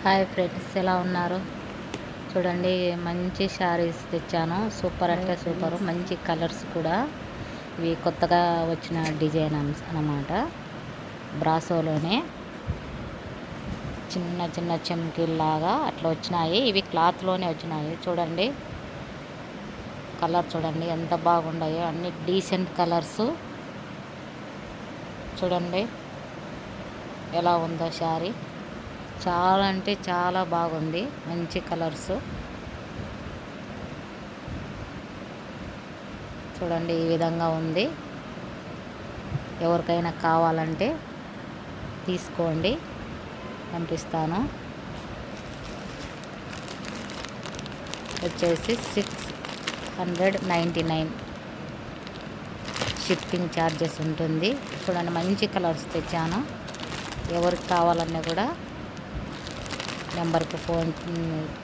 Hi friends, ఎలా ఉన్నారు? చూడండి, మంచి శారీస్ తెచ్చాను. సూపర్ అంటే సూపర్, మంచి కలర్స్ కూడా. ఇవి కొత్తగా వచ్చిన డిజైన్ అన్నమాట. బ్రాసోలోనే చిన్న చిన్న చెమ్కీల్లాగా అట్లా వచ్చినాయి. ఇవి క్లాత్లోనే వచ్చినాయి. చూడండి కలర్, చూడండి ఎంత బాగున్నాయో. అన్ని డీసెంట్ కలర్స్. చూడండి ఎలా ఉందో శారీ. చాలా అంటే చాలా బాగుంది. మంచి కలర్స్. చూడండి ఈ విధంగా ఉంది. ఎవరికైనా కావాలంటే తీసుకోండి, పంపిస్తాను. వచ్చేసి 699 షిప్పింగ్ ఛార్జెస్ ఉంటుంది. చూడండి మంచి కలర్స్ తెచ్చాను. ఎవరికి కావాలన్నా కూడా నెంబర్కి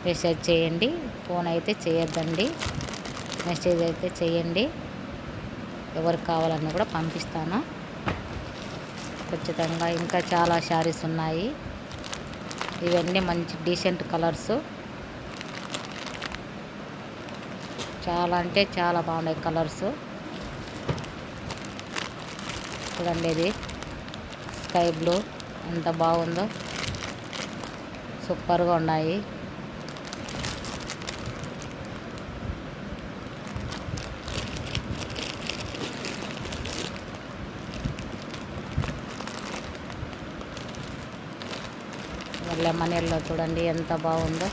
మెసేజ్ చేయండి. ఫోన్ అయితే చేయొద్దండి, మెసేజ్ అయితే చేయండి. ఎవరికి కావాలన్నా కూడా పంపిస్తాను ఖచ్చితంగా. ఇంకా చాలా శారీస్ ఉన్నాయి. ఇవన్నీ మంచి డీసెంట్ కలర్స్. చాలా అంటే చాలా బాగున్నాయి కలర్స్. చూడండి ఇది స్కై బ్లూ ఎంత బాగుందో. సూపర్గా ఉన్నాయి. లెమన్ ఎల్లో చూడండి ఎంత బాగుందో.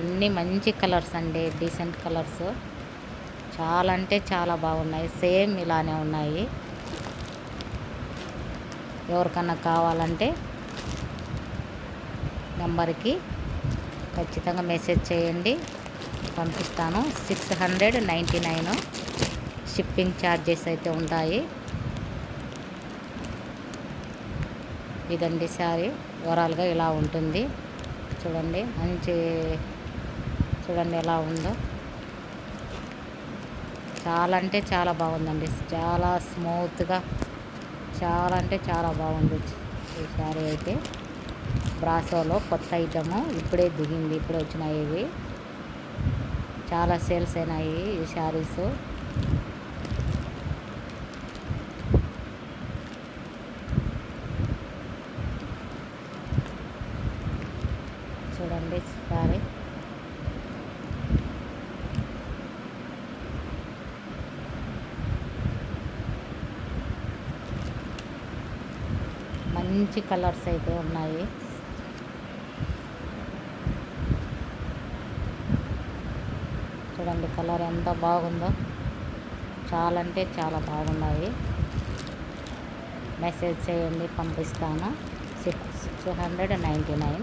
అన్నీ మంచి కలర్స్ అండి, డీసెంట్ కలర్స్. చాలా అంటే చాలా బాగున్నాయి. సేమ్ ఇలానే ఉన్నాయి. ఎవరికన్నా కావాలంటే నెంబర్కి ఖచ్చితంగా మెసేజ్ చేయండి, పంపిస్తాను. 699 షిప్పింగ్ ఛార్జెస్ అయితే ఉంటాయి. ఇదండి శారీ. ఓవరాల్గా ఇలా ఉంటుంది. చూడండి మంచి, చూడండి ఎలా ఉందో. చాలా అంటే చాలా బాగుందండి. చాలా స్మూత్గా, చాలా అంటే చాలా బాగుంది ఈ శారీ అయితే. బ్రాసోలో కొత్త ఐటము ఇప్పుడే దిగింది, ఇప్పుడే వచ్చినాయి. ఇవి చాలా సేల్స్ అయినాయి ఈ శారీస్. చూడండి శారీ మంచి కలర్స్ అయితే ఉన్నాయి. చూడండి కలర్ ఎంత బాగుందో. చాలా అంటే చాలా బాగున్నాయి. మెసేజ్ చేయండి, పంపిస్తాను. 699